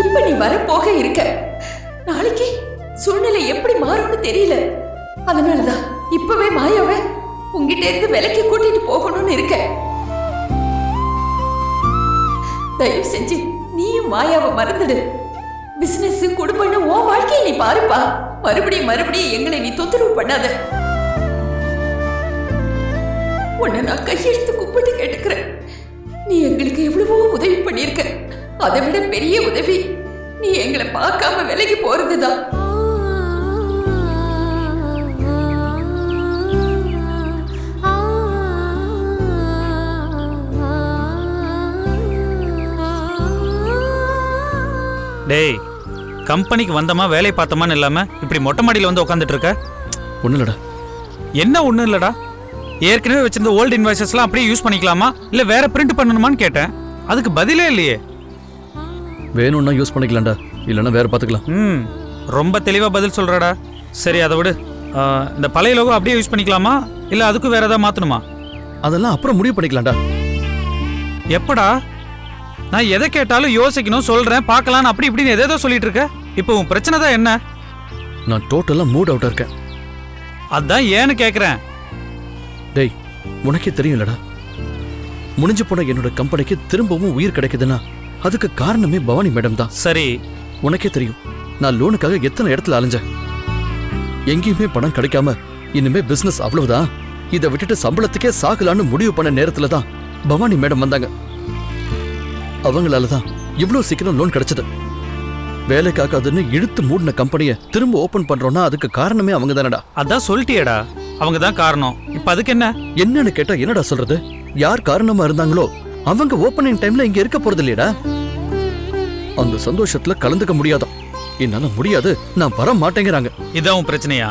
இப்ப நீ வரப்போக இருக்க. நாளைக்கு சூழ்நிலை எப்படி மாறும்னு தெரியல. அதனாலதான் இப்பவே மாயாவை உங்ககிட்ட இருந்து விலைக்கு கூட்டிட்டு போகணும்னு இருக்க. தயவு செஞ்சு நீயும் மாயாவை மறந்துடு. பிசினஸ் குடும்பம்னு உன் வாழ்க்கையை நீ பாருப்பா. மறுபடியும் எங்களை நீ தொந்தரவு பண்ணாத. உன்னை நான் கையெழுத்து கும்பிட்டு கேட்டுக்கிறேன். நீ எங்களுக்கு எவ்வளவோ உதவி பண்ணிருக்க. அதை விட பெரிய உதவி நீ எங்களை பார்க்காம விலைக்கு போறதுதான். டேய், கம்பெனிக்கு வந்தமா வேலையை பார்த்தோமான்னு இல்லாம இப்படி மொட்டை மாடியில் வந்து உட்காந்துட்டு இருக்க. ஒன்றும் இல்லடா. என்ன ஒன்றும் இல்லடா? ஏற்கனவே வச்சிருந்த ஓல்டு இன்வாய்ஸஸ்லாம் அப்படியே யூஸ் பண்ணிக்கலாமா இல்லை வேற பிரிண்ட் பண்ணணுமான்னு கேட்டேன். அதுக்கு பதிலே இல்லையே. வேணும்னா யூஸ் பண்ணிக்கலாம்டா, இல்லைன்னா வேற பார்த்துக்கலாம். ரொம்ப தெளிவாக பதில் சொல்கிறடா. சரி, அதை விடு. இந்த பழைய லோகோ அப்படியே யூஸ் பண்ணிக்கலாமா இல்லை அதுக்கும் வேற ஏதாவது மாற்றணுமா? அதெல்லாம் அப்புறம் முடிவு பண்ணிக்கலாம்டா. எப்படா? நான் எதை கேட்டாலும் யோசிக்கணும், சொல்கிறேன், பார்க்கலான்னு அப்படி இப்படின்னு எதேதோ சொல்லிட்டு இருக்க. இப்போ உன் பிரச்சனை தான் என்ன? நான் டோட்டலாக மூட் அவுட்டாக இருக்கேன். அதான் ஏன்னு கேட்குறேன். டேய், உனக்கே தெரியும் இல்லடா, முடிஞ்சு போன என்னோட கம்பெனிக்கு திரும்பவும் உயிர் கிடைக்குதுன்னா அதுக்கு காரணமே பவானி மேடம் தான். சரி, உனக்கே தெரியும் நான் லோனுக்காக எத்தனை இடத்துல அலைஞ்சேன். எங்கேயுமே பணம் கிடைக்காம இனிமே பிசினஸ் அவ்வளவுதான், இதை விட்டுட்டு சம்பளத்துக்கே சாகலான்னு முடிவு பண்ண நேரத்துல தான் பவானி மேடம் வந்தாங்க. அவங்களாலதான் இவ்வளவு சீக்கிரம் லோன் கிடைச்சது. வேலைக்காகாதுன்னு இழுத்து மூடின கம்பெனியை திரும்ப ஓபன் பண்றோம்னா அதுக்கு காரணமே அவங்க தானடா. அதான் சொல்லிட்டியடா, அவங்க தான் காரணம். இப்ப அதுக்கு என்ன? என்னன்னு கேட்டா என்னடா சொல்றது? யார் காரணமா இருந்தாங்களோ அவங்க ஓபனிங் டைம்ல இங்க இருக்க போறது இல்லையடா. அந்த சந்தோஷத்துல கலந்துக்க முடியாதான். என்னால முடியாது, நான் வர மாட்டேங்கிறாங்க. இதான் உன் பிரச்சனையா?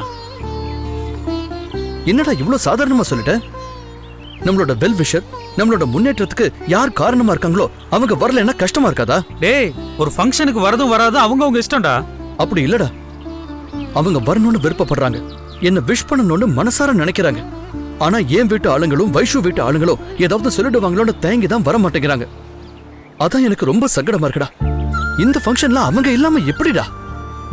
என்னடா இவ்வளவு சாதாரணமா சொல்லிட்ட? நம்மளோட வெல் விஷர், நம்மளோட முன்னேற்றத்துக்கு யார் காரணமா இருக்காங்களோ அவங்க வரலன்னா கஷ்டமா இருக்காதா? டேய், ஒரு ஃபங்க்ஷனுக்கு வரதும் வராதும் அவங்க இஷ்டம்டா. அப்படி இல்லடா, அவங்க வரணும்னு விருப்பப்படுறாங்க, என்ன விஷ் பண்ணணும்னு மனசார நினைக்கிறாங்க. ஆனா என் வீட்டு ஆளுங்களும் வைஷு வீட்டு ஆளுங்களும் ஏதாவது சொல்லிடுவாங்களோன்னு தேங்கி தான் வர மாட்டேங்கிறாங்க. அதான் எனக்கு ரொம்ப சங்கடமா இருக்குடா. இந்த ஃபங்க்ஷன்ல அவங்க இல்லாம எப்படிடா?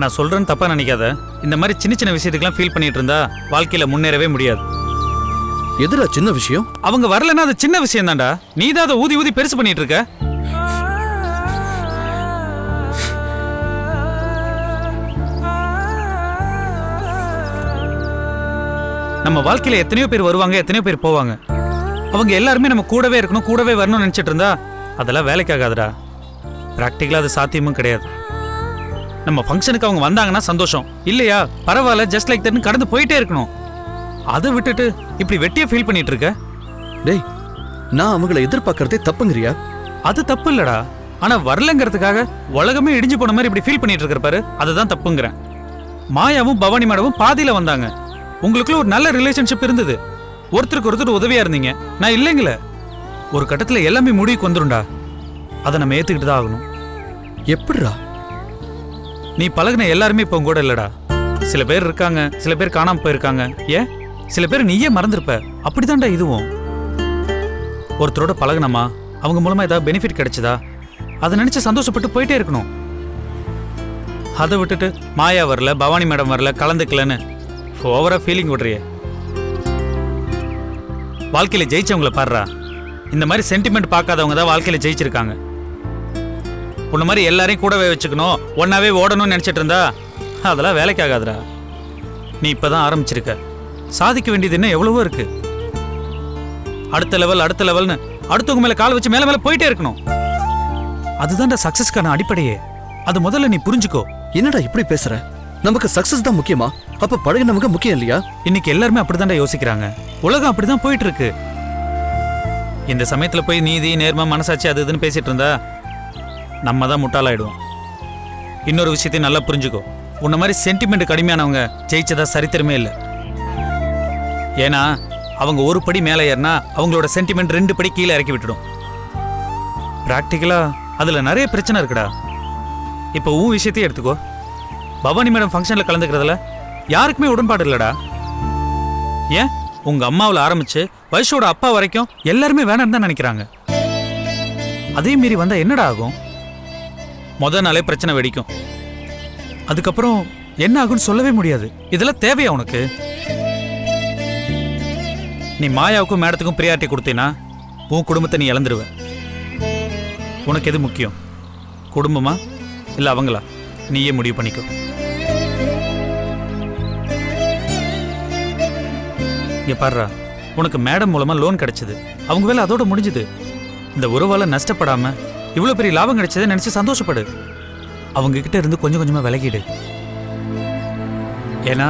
நான் சொல்றேன்னு தப்பா நினைக்காத. இந்த மாதிரி சின்ன சின்ன விஷயத்துக்குலாம் ஃபீல் பண்ணிட்டு இருந்தா வாழ்க்கையில முன்னேறவே முடியாது. எதுடா சின்ன விஷயம்? அவங்க வரலன்னா அது சின்ன விஷயம் தான்டா. நீ தான் அதை ஊதி ஊதி பெருசு பண்ணிட்டு இருக்க. நம்ம வாழ்க்கையில எத்தனையோ பேர் வருவாங்க, எத்தனையோ பேர் போவாங்க. அவங்க எல்லாருமே நம்ம கூடவே இருக்கணும், கூடவே வரணும்னு நினைச்சிட்டு இருந்தா அதெல்லாம் வேலைக்காகாதுடா. பிராக்டிக்கலா அது சாத்தியமும் கிடையாது. நம்ம ஃபங்க்ஷனுக்கு அவங்க வந்தாங்கன்னா சந்தோஷம், இல்லையா பரவாயில்ல, ஜஸ்ட் லைக் தட்னு கடந்து போயிட்டே இருக்கணும். அதை விட்டுட்டு இப்படி வெட்டியா ஃபீல் பண்ணிட்டு இருக்க. டேய், நான் அவங்கள எதிர்பார்க்கறதே தப்புங்கறியா? அது தப்பு இல்லடா, ஆனா வரலங்கிறதுக்காக உலகமே இடிஞ்சு போன மாதிரி இப்படி ஃபீல் பண்ணிட்டு இருக்க பாரு, அதுதான் தப்புங்கிறேன். மாயாவும் பவானி மேடமும் பாதியில வந்தாங்க. உங்களுக்குள்ள ஒரு நல்ல ரிலேஷன்ஷிப் இருந்தது, ஒருத்தருக்கு ஒருத்தர் உதவியா இருந்தீங்க. நான் இல்லைங்களே, ஒரு கட்டத்துல எல்லாமே முடிவுக்கு வந்துரும்டா. அதை நம்ம ஏத்துக்கிட்டு தான் ஆகணும். எப்படிடா? நீ பழகுன எல்லாருமே இப்போ கூட இல்லடா. சில பேர் இருக்காங்க, சில பேர் காணாம போயிருக்காங்க, ஏன் சில பேர் நீயே மறந்துருப்ப. அப்படிதான்டா இதுவும். ஒருத்தரோட பழகுனமா, அவங்க மூலமா ஏதாவது பெனிஃபிட் கிடைச்சதா, அதை நினைச்சு சந்தோஷப்பட்டு போயிட்டே இருக்கணும். அதை விட்டுட்டு மாயா வரல, பவானி மேடம் வரல, கலந்துக்கலன்னு ஓவரா ஃபீலிங் விடுறியே. வாழ்க்கையில ஜெயிச்சவங்களை பாடுறா. இந்த மாதிரி சென்டிமெண்ட் பார்க்காதவங்க தான் வாழ்க்கையில ஜெயிச்சிருக்காங்க. உன்ன மாதிரி எல்லாரையும் கூடவே வச்சுக்கணும், ஒன்னாவே ஓடணும்னு நினைச்சிட்டு இருந்தா அதெல்லாம் வேலைக்காகாதுடா. நீ இப்பதான் ஆரம்பிச்சிருக்க, சாதிக்க வேண்டியது என்ன எவ்வளவோ இருக்கு. அடுத்த லெவல்னு அடுத்தவங்க மேல கால் வச்சு மேல மேல போயிட்டே இருக்கணும். அதுதான்டா சக்சஸ்க்கான அடிப்படையே. அது முதல்ல நீ புரிஞ்சுக்கோ. என்னடா இப்படி பேசுற? நமக்கு சக்சஸ் தான் முக்கியமா? அப்ப பழகினவங்க முக்கியம் இல்லையா? இன்னைக்கு எல்லாருமே அப்படிதான்டா யோசிக்கிறாங்க. உலகம் அப்படிதான் போயிட்டு இருக்கு. இந்த சமயத்துல போய் நீதி நேர்மை மனசாட்சி அது இதுன்னு பேசிட்டு இருந்தா நம்ம தான் முட்டாளாயிடுவோம். இன்னொரு விஷயத்தையும் நல்லா புரிஞ்சுக்கோ. உன்ன மாதிரி சென்டிமெண்ட் கடுமையானவங்க ஜெயிச்சதா சரித்திரமே இல்லை. ஏன்னா அவங்க ஒரு படி மேலே ஏறினா அவங்களோட சென்டிமெண்ட் 2 படி கீழே இறக்கி விட்டுடும். பிராக்டிக்கலா அதுல நிறைய பிரச்சனை இருக்குடா. இப்போ உன் விஷயத்தையும் எடுத்துக்கோ. பவானி மேடம் ஃபங்க்ஷன்ல கலந்துக்கிறதுல யாருக்குமே உடன்பாடு இல்லடா. ஏன் உங்க அம்மாவில் ஆரம்பிச்சு வைஷோட அப்பா வரைக்கும் எல்லாருமே வேணான்னு தான் நினைக்கிறாங்க. அதே மீறி வந்தா என்னடா ஆகும்? முத நாளே பிரச்சனை வெடிக்கும். அதுக்கப்புறம் என்ன ஆகும்னு சொல்லவே முடியாது. இதெல்லாம் தேவையா உனக்கு? நீ மாயாவுக்கும் மேடத்துக்கும் பிரியாரிட்டி கொடுத்தீனா உன் குடும்பத்தை நீ இழந்துருவ. உனக்கு எது முக்கியம்? குடும்பமா இல்ல அவங்களா? நீயே முடிவு பண்ணிக்கோ. இங்க பாருடா, உனக்கு மேடம் மூலமா லோன் கிடைச்சது. அவங்க வேலை அதோட முடிஞ்சது. இந்த உறவால நஷ்டப்படாம இவ்வளவு பெரிய லாபம் கிடைச்சதை நினைச்சு சந்தோஷப்படு. அவங்க கிட்ட இருந்து கொஞ்சம் கொஞ்சமா விலகிடு. ஏன்னா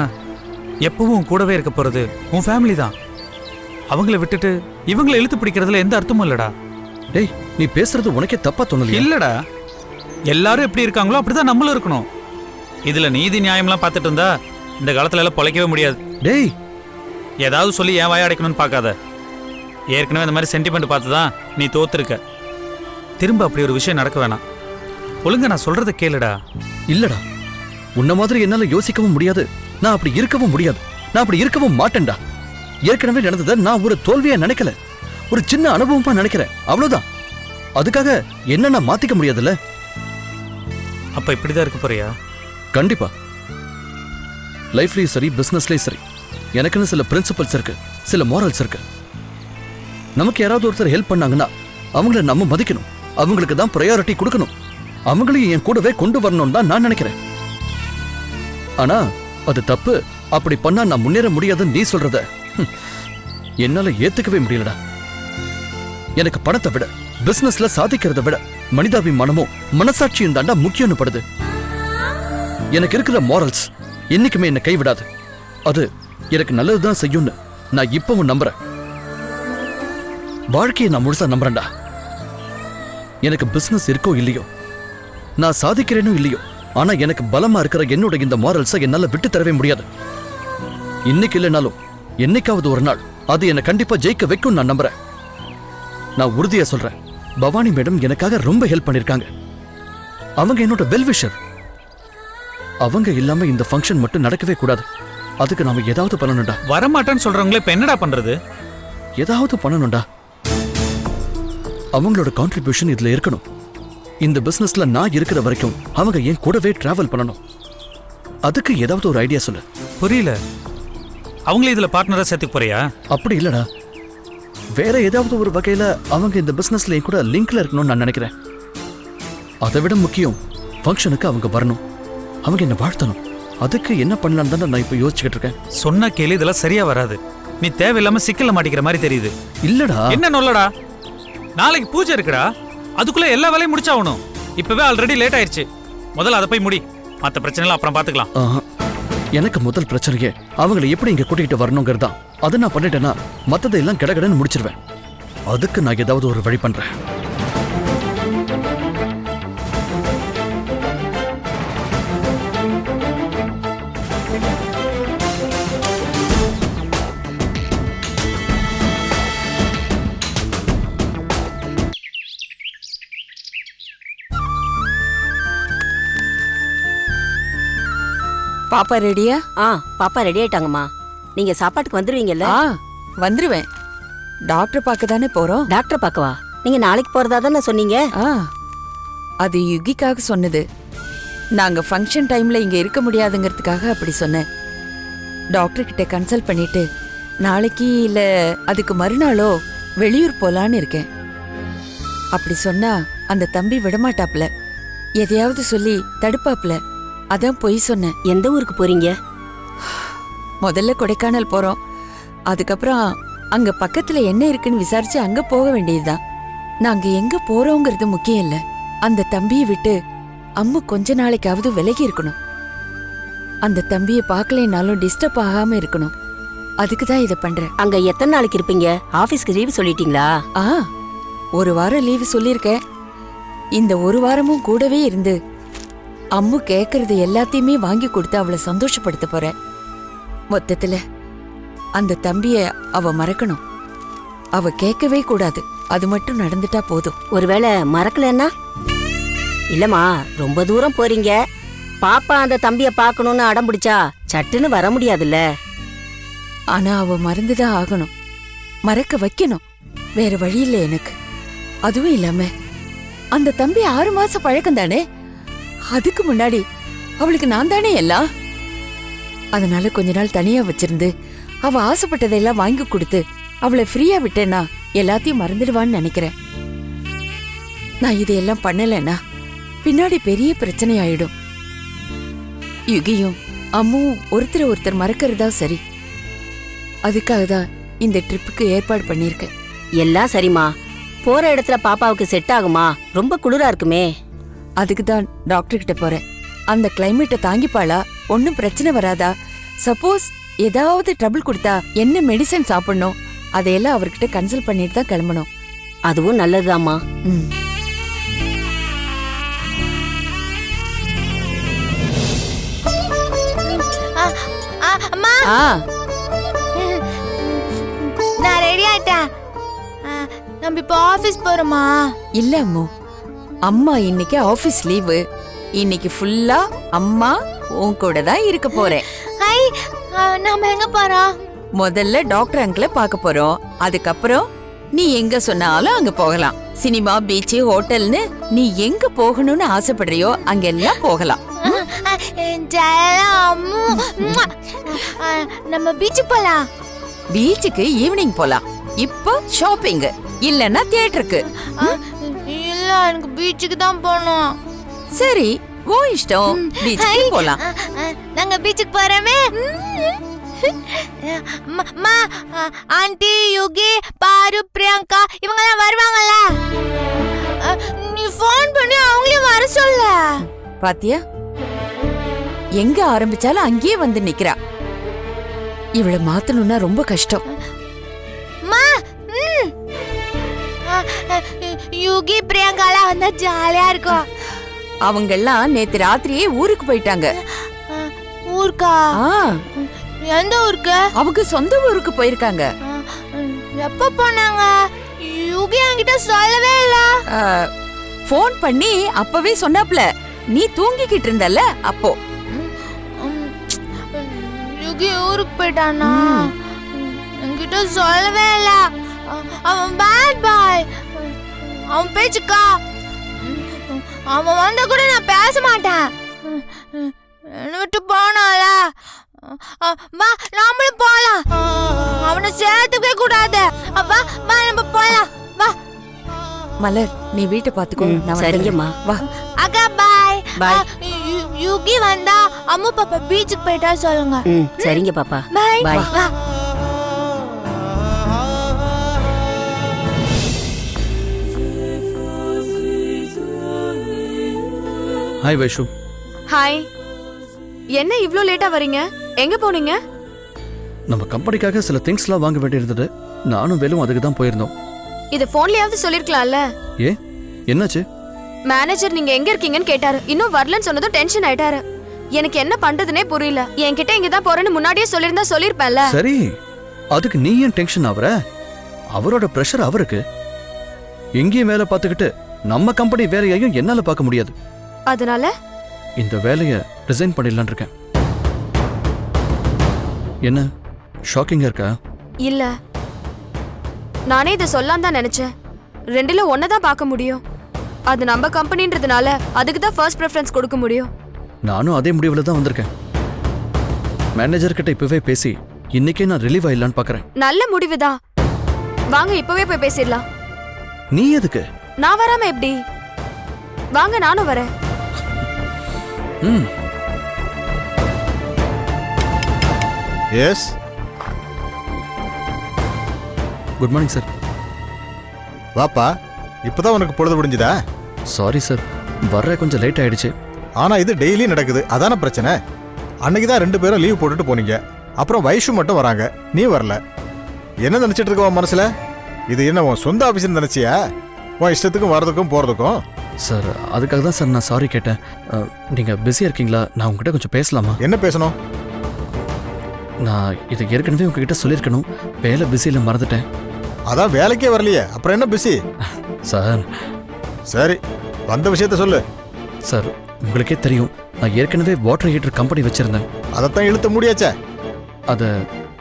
எப்பவும் உன் கூடவே இருக்க போறது உன் ஃபேமிலி தான். அவங்கள விட்டுட்டு இவங்களை இழுத்து பிடிக்கிறதுல எந்த அர்த்தமும் இல்லடா. டேய், நீ பேசுறது உனக்கே தப்பா தோணல? இல்லடா, எல்லாரும் எப்படி இருக்காங்களோ அப்படிதான் நம்மளும் இருக்கணும். இதுல நீதி நியாயம்லாம் பார்த்துட்டு இருந்தா இந்த காலத்துல எல்லாம் பொழைக்கவே முடியாது. டேய், ஏதாவது சொல்லி ஏன் வாய அடைக்கணும்னு பார்க்காத. ஏற்கனவே இந்த மாதிரி சென்டிமெண்ட் பார்த்து தான் நீ தோத்துருக்க. திரும்ப அப்படி ஒரு விஷயம் நடக்க வேணாம். ஒழுங்கா நான் சொல்றத கேளுடா. இல்லடா, உன்ன மாதிரி என்னால யோசிக்கவும் முடியாது. நான் அப்படி இருக்கவும் முடியாது. நான் அப்படி இருக்கவும் மாட்டேன்டா. ஏற்கனவே நடந்ததை நான் ஒரு தோல்வியா நினைக்கல, ஒரு சின்ன அனுபவமா நினைக்கிறேன், அவ்வளவுதான். அதுக்காக என்ன நான் மாத்திக்க முடியாதுல்ல? அப்ப இப்படிதான் இருக்க போறியா? கண்டிப்பா. லைஃப்லயும் சரி, பிசினஸ்லயும் சரி, எனக்குன்னு சில பிரின்சிபல்ஸ் இருக்கு, சில மாரல்ஸ் இருக்கு. நமக்கு யாராவது ஒருத்தர் ஹெல்ப் பண்ணாங்கன்னா அவங்கள நம்ம மதிக்கணும், அவங்களுக்கு தான் ப்ரையாரிட்டி கொடுக்கணும், அவங்களையும் என் கூடவே கொண்டு வரணும்னு தான் நான் நினைக்கிறேன். ஆனா அது தப்பு. அப்படி பண்ணா நான் முன்னேற முடியாதுன்னு நீ சொல்றத என்னால ஏத்துக்கவே முடியலடா. எனக்கு பணத்தை விட, பிசினஸ்ல சாதிக்கிறத விட மனிதாபிமானமும் மனசாட்சியும் தாண்டா முக்கியம்னு படுது. எனக்கு இருக்கிற மாரல்ஸ் என்னைக்குமே என்னை கைவிடாது. அது எனக்கு நல்லதுதான் செய்யும்னு நான் இப்பவும் நம்புறேன். வாழ்க்கையை நான் முழுசா நம்புறேன்டா. எனக்கு பிசினஸ் இருக்கோ இல்லையோ, நான் சாதிக்கிறேனோ இல்லையோ, ஆனா எனக்கு பலமா இருக்கிற என்னோட இந்த மாரல்ஸை என்னால விட்டு தரவே முடியாது. இன்னைக்கு இல்லைனாலும் என்னைக்காவது ஒரு நாள் அது என்னை கண்டிப்பா ஜெயிக்க வைக்கும் நான் நம்புறேன். நான் உறுதியா சொல்றேன், பவானி மேடம் எனக்காக ரொம்ப ஹெல்ப் பண்ணிருக்காங்க. அவங்க என்னோட வெல்விஷர். அவங்க இல்லாம இந்த ஃபங்க்ஷன் மட்டும் நடக்கவே கூடாது. அதுக்கு நாம ஏதாவது பண்ணணும்டா. வரமாட்டேன்னு சொல்றவங்களே இப்ப என்னடா பண்றது? ஏதாவது பண்ணணும்டா. அவங்களோட கான்ட்ரிபியூஷன் இதுல இருக்கணும். இந்த பிசினஸ்ல நான் இருக்கிற வரைக்கும் அவங்க என் கூடவே டிராவல் பண்ணணும். அதுக்கு ஏதாவது ஒரு ஐடியா சொல்லு. புரியல. அவங்களே இதுல பார்ட்னரா சேர்த்துக்க போறியா? அப்படி இல்லடா, வேற ஏதாவது ஒரு வகையில அவங்க இந்த பிசினஸ்ல என் கூட லிங்க்ல இருக்கணும்னு நான் நினைக்கிறேன். அதை விட முக்கியம், ஃபங்க்ஷனுக்கு அவங்க வரணும், அவங்க என்ன வாழ்த்தணும். அதுக்கு என்ன பண்ணலான்னு தான் நான் இப்ப யோசிச்சுக்கிட்டு இருக்கேன். சொன்ன கேளு, இதெல்லாம் சரியா வராது. நீ தேவையில்லாம சிக்கல மாட்டிக்கிற மாதிரி தெரியுது. இல்லடா. என்ன நொல்லடா? நாளைக்கு பூஜை இருக்குடா, அதுக்குள்ள எல்லா வேலையும் முடிச்சாகணும். இப்பவே ஆல்ரெடி லேட் ஆயிடுச்சு. முதல்ல அதை போய் முடி. மற்ற பிரச்சனை அப்புறம் பாத்துக்கலாம். எனக்கு முதல் பிரச்சனையே அவங்களை எப்படி இங்க கூட்டிகிட்டு வரணுங்கிறது தான். அதை நான் பண்ணிட்டேன்னா மற்றதையெல்லாம் கடகடன்னு முடிச்சிருவேன். அதுக்கு நான் ஏதாவது ஒரு வழி பண்றேன். பாப்பா ரெடியா? பாப்பா ரெடி ஆயிட்டாங்கம்மா. நீங்க சாப்பாட்டுக்கு வந்துருவீங்கல்ல? வந்துருவேன். டாக்டர் பார்க்க தானே போறோம். டாக்டர் பார்க்கவா? நீங்க நாளைக்கு போறதா தானே சொன்னீங்க? அது யுகிக்காக சொன்னது. நாங்க ஃபங்க்ஷன் டைம்ல இங்க இருக்க முடியாதுங்கிறதுக்காக அப்படி சொன்னேன். டாக்டர் கிட்ட கன்சல்ட் பண்ணிட்டு நாளைக்கு இல்ல அதுக்கு மறுநாளோ வெளியூர் போலான்னு இருக்கேன். அப்படி சொன்னா அந்த தம்பி விடமாட்டாப்ல, எதையாவது சொல்லி தடுப்பாப்ல. அதான் பொய் சொன்னேன். எந்த ஊருக்கு போறீங்க? முதல்ல கொடைக்கானல் போறோம். அதுக்கப்புறம் அங்க பக்கத்துல என்ன இருக்குன்னு விசாரிச்சு அங்க போக வேண்டியதுதான். நாங்க எங்க போறோங்கிறது முக்கியம் இல்ல. அந்த தம்பியை விட்டு அம்மு கொஞ்ச நாளைக்காவது விலகி இருக்கணும். அந்த தம்பியை பார்க்கலைனாலும் டிஸ்டர்ப் ஆகாம இருக்கணும். அதுக்குதான் இதை பண்றேன். அங்க எத்தனை நாளைக்கு இருப்பீங்க? ஆபீஸ்க்கு லீவு சொல்லிட்டீங்களா? ஒரு வாரம் லீவு சொல்லியிருக்கேன். இந்த ஒரு வாரமும் கூடவே இருந்து அம்மு கேட்கறது எல்லாத்தையுமே வாங்கி கொடுத்து அவளை சந்தோஷப்படுத்த போறேன். மொத்தத்துல அந்த தம்பிய அவ மறக்கணும். அவ கேட்கவே கூடாது. அது மட்டும் நடந்துட்டா போதும். ஒருவேளை மறக்கலன்னா? இல்லம்மா, ரொம்ப தூரம் போறீங்க. பாப்பா அந்த தம்பிய பாக்கணும்னு அடம் பிடிச்சா சட்டுன்னு வர முடியாதுல்ல. ஆனா அவ மறந்துதான் ஆகணும். மறக்க வைக்கணும். வேற வழி இல்லை எனக்கு. அதுவும் இல்லாம அந்த தம்பி 6 மாசம் பழக்கம் தானே. அதுக்கு முன்னாடி அவளுக்கு நான் தானே எல்லாம். அதனால கொஞ்ச நாள் தனியா வச்சிருந்து அவ ஆசைப்பட்டதையெல்லாம் வாங்கி கொடுத்து அவளை ஃப்ரீயா விட்டேன்னா எல்லாத்தையும் மறந்துடுவான்னு நினைக்கிறேன். நான் இதையெல்லாம் பண்ணலன்னா பின்னாடி பெரிய பிரச்சனை ஆயிடும். யுகியும் அம்முவும் ஒருத்தர் மறக்கறதா சரி. அதுக்காக தான் இந்த ட்ரிப்புக்கு ஏற்பாடு பண்ணிருக்கேன். எல்லாம் சரிம்மா. போற இடத்துல பாப்பாவுக்கு செட் ஆகுமா? ரொம்ப குளிரா இருக்குமே. அதுக்கு தான் டாக்டர் கிட்ட போறேன். அந்த கிளைமேட்டை தாங்கிப்பாளா? ஒன்னும் பிரச்சனை வராதா? சப்போஸ் ஏதாவது ட்ரபிள் கொடுத்தா என்ன மெடிசன் சாப்பிடணும் அதையெல்லாம் அவர்கிட்ட கன்சல்ட் பண்ணிட்டு தான் கிளம்பணும். அதுவும் நல்லதுதாம்மா. அம்மா நான் ரெடி ஆயிட்டேன். நம்ம இப்போ ஆபீஸ் போறோமா? இல்ல அம்மு, அம்மா இன்னைக்கு ஆபீஸ் லீவு. இன்னைக்கு ஃபுல்லா அம்மா உன் கூட தான் இருக்க போறேன். ஹை, நாம எங்க போறோம்? முதல்ல டாக்டர் அங்கிளை பார்க்க போறோம். அதுக்கப்புறம் நீ எங்க சொன்னாலும் அங்க போகலாம். சினிமா, பீச், ஹோட்டல்னு நீ எங்க போகணும்னு ஆசைப்படுறியோ அங்கெல்லாம் போகலாம். அம்மு, நம்ம பீச் போலாம். பீச்சுக்கு ஈவினிங் போலாம். இப்போ ஷாப்பிங் இல்லன்னா தியேட்டருக்கு. இல்ல, எனக்கு பீச்சுக்கு தான் போகணும். சரி, ஓ இஷ்டம். பீச்சுக்கு போலாம். நாங்க பீச்சுக்கு போறோமே. மா, ஆண்டி, யுகி, பாரு, பிரியங்கா இவங்கெல்லாம் வருவாங்கல்ல? நீ ஃபோன் பண்ணி அவங்களையும் வர சொல்ல. பாத்தியா, எங்க ஆரம்பிச்சாலும் அங்கேயே வந்து நிக்கிறா. இவளை மாத்தணும்னா ரொம்ப கஷ்டம். மா, யுகி, பிரியங்காலாம் வந்தா ஜாலியா இருக்கும். அவங்கெல்லாம் நேத்து ராத்திரியே ஊருக்கு போயிட்டாங்க. ஊருக்கா? எந்த ஊருக்கு? அவங்க சொந்த ஊருக்கு போயிருக்காங்க. எப்ப போனாங்க? யுகி என்கிட்ட சொல்லவே இல்ல. ஃபோன் பண்ணி அப்பவே சொன்னாப்ல, நீ தூங்கிக்கிட்டு இருந்தல்ல அப்போ. யுகி ஊருக்கு போயிட்டானா? என்கிட்ட சொல்லவே இல்ல. அவன் பேட் பாய். அவன் பேச்சுக்கா. அவன் வந்த கூட நான் பேச மாட்டேன். என்ன விட்டு போனால. வா, நாமளும் போலாம். அவனை சேர்த்துக்கவே கூடாது. வா வா, நம்ம போலாம். வா மலர், நீ வீட்டை பாத்துக்கோ. நான் சரிங்கம்மா. வா. அக்கா பாய். பாய். யுகி வந்தா அம்மு பாப்பா பீச்சுக்கு போயிட்டா சொல்லுங்க. சரிங்க பாப்பா. பாய். பாய். வா. ஹாய் வைஷு. ஹாய். என்ன இவ்ளோ லேட்டா வரீங்க? எங்க போனீங்க? நம்ம கம்பெனிக்காக சில திங்ஸ்லாம் வாங்க வேண்டியிருந்தது. நானும் வேலும் அதுக்கு தான் போயிருந்தோம். இத போன்லயாவது சொல்லிருக்கலாம்ல. ஏ, என்னாச்சு? மேனேஜர் நீங்க எங்க இருக்கீங்கன்னு கேட்டாரு. இன்னும் வரலன்னு சொன்னதும் டென்ஷன் ஆயிட்டாரு. எனக்கு என்ன பண்றதுனே புரியல. என்கிட்ட இங்க தான் போறேன்னு முன்னாடியே சொல்லிருந்தா சொல்லிருப்பேன்ல. சரி, அதுக்கு நீ ஏன் டென்ஷன் ஆவற? அவரோட பிரஷர் அவருக்கு. எங்கேயும் வேலை பார்த்துக்கிட்டு நம்ம கம்பெனி வேலையையும் என்னால பார்க்க முடியாது. அதனால இந்த வேலையை ரிசைன் பண்ணிடலான் இருக்கேன். என்ன ஷாக்கிங்கா இருக்கா? இல்ல, நானே இத சொல்லாம தான் நினைச்சேன். ரெண்டுல ஒன்னதான் பார்க்க முடியும். அது நம்ம கம்பெனின்றதுனால அதுக்கு தான் ஃபர்ஸ்ட் ப்ரெஃபரன்ஸ் கொடுக்க முடியும். நானும் அதே முடிவுல தான் வந்திருக்கேன். மேனேஜர் கிட்ட இப்பவே பேசி இன்னைக்கே நான் ரிலீவ் ஆயிடலான்னு பார்க்கறேன். நல்ல முடிவுதான். வாங்க இப்பவே போய் பேசிடலாம். நீ எதுக்கு? நான் வராம எப்படி? வாங்க, நானும் வரேன். Yes, good morning sir. வாப்பா. இப்பதான் உனக்கு பொழுது முடிஞ்சுதா? சாரி சார், வர்ற கொஞ்சம் லேட் ஆயிடுச்சு. ஆனா இது டெய்லி நடக்குது, அதான பிரச்சனை. அன்னைக்கு தான் 2 பேரும் லீவ் போட்டுட்டு போனீங்க. அப்புறம் வைஷு மட்டும் வராங்க, நீ வரல. என்ன நினைச்சிட்டு இருக்க உன் மனசுல? இது என்ன உன் சொந்த ஆபீஸ்னு நினைச்சியா? உன் இஷ்டத்துக்கும் வரதுக்கும் போறதுக்கும். சார், அதுக்காக தான் சார் நான் சாரி கேட்டேன். நீங்க பிஸியா இருக்கீங்களா? நான் உங்ககிட்ட கொஞ்சம் பேசலாமா? என்ன பேசணும்? நான் இது ஏற்கனவே உங்ககிட்ட சொல்லியிருக்கணும். வேலை பிஸியில் மறந்துட்டேன். அதான் வேலைக்கே வரலையே, அப்புறம் என்ன பிஸி? சார். சரி, வந்த விஷயத்த சொல்லு. சார், உங்களுக்கே தெரியும், நான் ஏற்கனவே வாட்டர் ஹீட்டர் கம்பெனி வச்சிருந்தேன். அதைத்தான் இழுத்த முடியாச்சே. அதை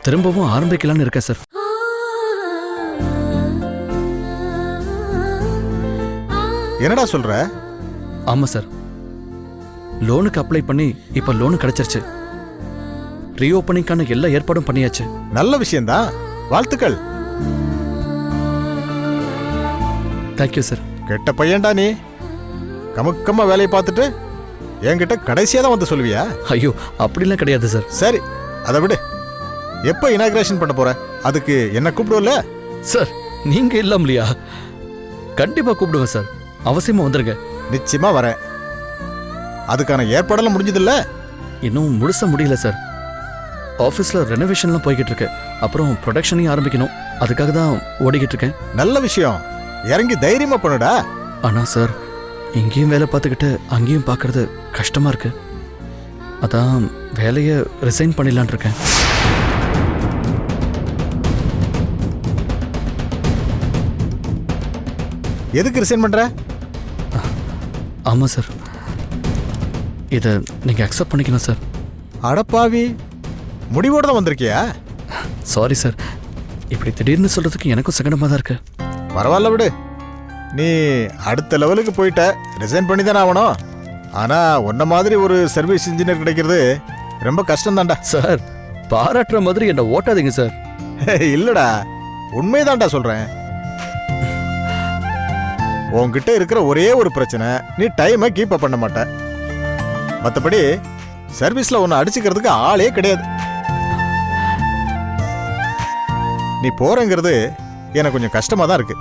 திரும்பவும் ஆரம்பிக்கலான்னு இருக்கேன் சார். என்னடா சொல்ற? ஆமாம் சார். லோனுக்கு அப்ளை பண்ணி இப்ப லோனு கிடைச்சிருச்சு. ரீஓப்பனிங்கான எல்லா ஏற்பாடும் பண்ணியாச்சு. நல்ல விஷயம்தான், வாழ்த்துக்கள். Thank you sir. கெட்ட பையன்டா நீ. கமுக்கமா வேலையை பார்த்துட்டு என்கிட்ட கடைசியா தான் வந்து சொல்லுவியா? ஐயோ அப்படிலாம் கிடையாது சார். சரி, அதை விடு. எப்ப இனாகிரேஷன் பண்ண போற? அதுக்கு என்ன கூப்பிடுவல? சார் நீங்க இல்லாமலையா? கண்டிப்பா கூப்பிடுவேன் சார். அவசியமா வந்துருங்க. நிச்சயமா வரேன். அதுக்கான ஏற்பாடெல்லாம் முடிஞ்சதில்ல? இன்னும் முழுசா முடியல சார். ஆஃபீஸில் ரெனோவேஷன்லாம் போய்கிட்டு இருக்கு. அப்புறம் ப்ரொடக்ஷனையும் ஆரம்பிக்கணும். அதுக்காக தான் ஓடிக்கிட்டு இருக்கேன். நல்ல விஷயம், இறங்கி தைரியமா பண்ணுடா. ஆனால் சார், இங்கேயும் வேலை பார்த்துக்கிட்டு அங்கேயும் பார்க்கறது கஷ்டமா இருக்கு. அதான் வேலையை ரிசைன் பண்ணிடலான் இருக்கேன். எதுக்கு ரிசைன் பண்ற? ஆமாம் சார், இதை நீங்கள் அக்செப்ட் பண்ணிக்கணும் சார். அடப்பாவி, முடிவோட தான் வந்திருக்கியா? சாரி சார், இப்படி திடீர்னு சொல்கிறதுக்கு எனக்கும் சங்கடமாக தான் இருக்கு. பரவாயில்ல விடு. நீ அடுத்த லெவலுக்கு போயிட்ட, ரிசைன் பண்ணி தானே ஆகணும். ஆனா உன்ன மாதிரி ஒரு சர்வீஸ் இன்ஜினியர் கிடைக்கிறது ரொம்ப கஷ்டம் தான்டா. சார் பாராட்டுற மாதிரி என்னை ஓட்டாதீங்க சார். இல்லடா, உண்மைதான்டா சொல்றேன். உன்கிட்ட இருக்கிற ஒரே ஒரு பிரச்சனை, நீ டைமை கீப் அப் பண்ண மாட்ட. மற்றபடி சர்வீஸ்ல உன்னை அடிச்சுக்கிறதுக்கு ஆளே கிடையாது. நீ போறங்கிறது எனக்கு கொஞ்சம் கஷ்டமா தான் இருக்கு.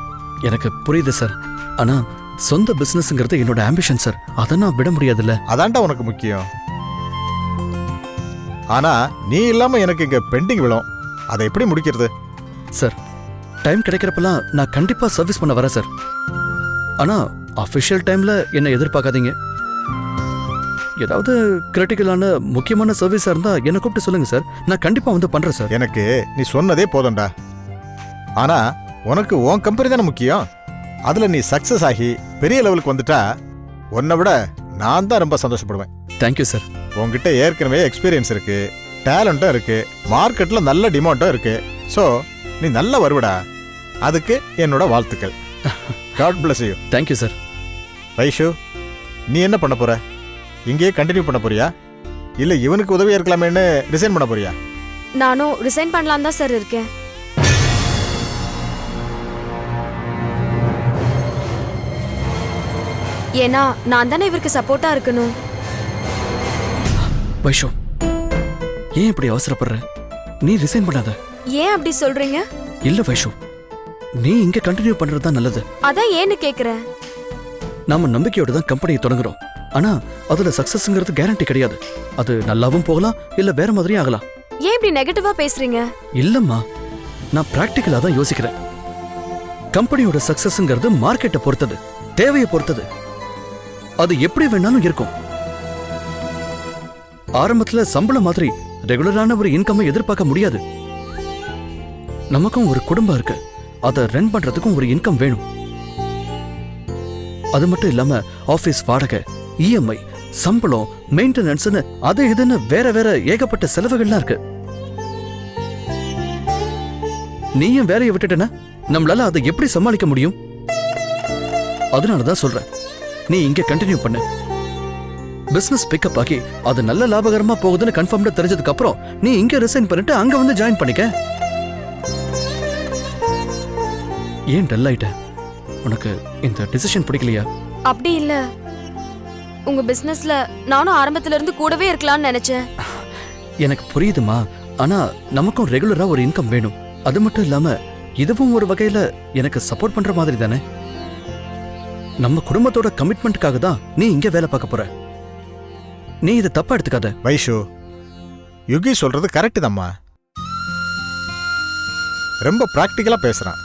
எனக்கு புரியுது சார். ஆனால் சொந்த பிஸ்னஸ்ங்கிறது என்னோட ஆம்பிஷன் சார். அதை நான் விட முடியாதுல்ல. அதான்டா உனக்கு முக்கியம். ஆனா நீ இல்லாம எனக்கு இங்க பெண்டிங் விழும். அதை எப்படி முடிக்கிறது? சார் டைம் கிடைக்கிறப்பெல்லாம் நான் கண்டிப்பாக சர்வீஸ் பண்ண வரேன் சார். ஆனால் அஃபிஷியல் டைமில் என்னை எதிர்பார்க்காதீங்க. ஏதாவது கிரிட்டிக்கலான முக்கியமான சர்வீஸாக இருந்தால் என்னை கூப்பிட்டு சொல்லுங்கள் சார். நான் கண்டிப்பாக வந்து பண்ணுறேன் சார். எனக்கு நீ சொன்னதே போதும்டா. ஆனா உனக்கு உன் கம்பெனி தானே முக்கியம். அதுல நீ சக்சஸ் ஆகி பெரிய லெவலுக்கு வந்துட்டா உன்னை விட நான் தான் ரொம்ப சந்தோஷப்படுவேன். Thank you sir. உன்கிட்ட ஏற்கனவே எக்ஸ்பீரியன்ஸ் இருக்கு, டேலண்ட்டும் இருக்கு, மார்க்கெட்ல நல்ல டிமாண்டும் இருக்கு. ஸோ நீ நல்லா வருவடா. அதுக்கு என்னோட வாழ்த்துக்கள். God bless you. Thank you sir. Vaishu, நீ என்ன பண்ண போற? இங்கேயே கண்டினியூ பண்ண போறியா, இல்ல இவனுக்கு உதவியா இருக்கலாமேன்னு ரிசைன் பண்ண போறியா? நானும் ரிசைன் பண்ணலாம் தான் சார் இருக்கேன். ஏன்னா நான் தானே இவருக்கு சப்போர்ட்டா இருக்கணும். வைஷு, ஏன் இப்படி அவசரப்படுற? நீ ரிசைன் பண்ணாத. ஏன் அப்படி சொல்றீங்க? இல்ல வைஷு, நீ இங்க கண்டினியூ பண்றது தான் நல்லது. அதான் ஏன்னு கேக்குறேன். நாம நம்பிக்கையோட தான் கம்பெனியை தொடங்குறோம். ஆனா அதுல சக்சஸ்ங்கிறது கேரண்டி கிடையாது. அது நல்லாவும் போகலாம், இல்ல வேற மாதிரியும் ஆகலாம். ஏன் இப்படி நெகட்டிவா பேசுறீங்க? இல்லம்மா, நான் பிராக்டிக்கலா தான் யோசிக்கிறேன். கம்பெனியோட சக்சஸ்ங்கிறது மார்க்கெட்டை பொறுத்தது, தேவையை பொறுத்தது. அது எப்படி வேணாலும் இருக்கும். ஆரம்பத்துல சம்பளம் மாதிரி ரெகுலரான ஒரு இன்கம்மை எதிர்பார்க்க முடியாது. நமக்கும் ஒரு குடும்பம் இருக்கு, அதை ரன் பண்றதுக்கும் ஒரு இன்கம் வேணும். அது மட்டும் இல்லாம ஆபீஸ் வாடகை, இஎம்ஐ, சம்பளம், மெயின்டெனன்ஸ்னு அது இதுன்னு வேற வேற ஏகப்பட்ட செலவுகள்லாம் இருக்கு. நீயும் வேலையை விட்டுட்டேன்னா நம்மளால அதை எப்படி சமாளிக்க முடியும்? அதனாலதான் சொல்றேன், நீ இங்க கண்டினியூ பண்ணு. பிசினஸ் பிக்கப் ஆகி அது நல்ல லாபகரமா போகுதுன்னு கன்ஃபார்ம்டா தெரிஞ்சதுக்கு அப்புறம் நீ இங்க ரிசைன் பண்ணிட்டு அங்க வந்து ஜாயின் பண்ணிக்க. ஏன் டல் ஆயிட்ட? உனக்கு இந்த டிசிஷன் பிடிக்கலையா? அப்படி இல்ல, உங்க பிசினஸ்ல நானும் ஆரம்பத்துல இருந்து கூடவே இருக்கலாம்னு நினைச்சேன். எனக்கு புரியுதுமா, ஆனா நமக்கும் ரெகுலரா ஒரு இன்கம் வேணும். அது மட்டும் இல்லாம இதுவும் ஒரு வகையில எனக்கு சப்போர்ட் பண்ற மாதிரி தானே. நம்ம குடும்பத்தோட கமிட்மெண்ட்டுக்காக தான் நீ இங்க வேலை பார்க்க போற. நீ இதை தப்பா எடுத்துக்காத. வைஷு, யுகி சொல்றது கரெக்ட் தாம்மா. ரொம்ப பிராக்டிக்கலா பேசுறான்.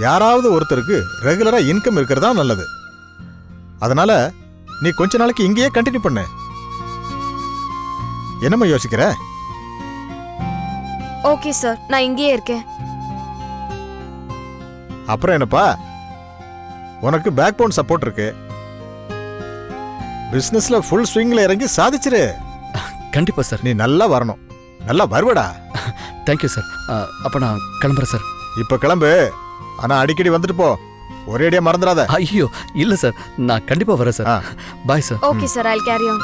யாராவது ஒருத்தருக்கு ரெகுலரா இன்கம் இருக்கிறதா நல்லது. அதனால நீ கொஞ்ச நாளைக்கு இங்கேயே கண்டினியூ பண்ணு. என்னம்மா யோசிக்கிற? ஓகே சார், நான் இங்கேயே இருக்கேன். அப்புறம் என்னப்பா, உனக்கு பேக் போன் சப்போர்ட் இருக்கு. பிசினஸ்ல ஃபுல் ஸ்விங்ல இறங்கி சாதிச்சிரு. கண்டிப்பா சார். நீ நல்லா வரணும், நல்லா வருவடா. Thank you sir. அப்ப நான் கிளம்புறேன் சார். இப்ப கிளம்பு, ஆனா அடிக்கடி வந்துட்டு போ. ஒரேடியா மறந்துடாத. ஐயோ இல்ல சார், நான் கண்டிப்பா வரேன் சார். ஆ. Bye sir. Okay sir, I carry on.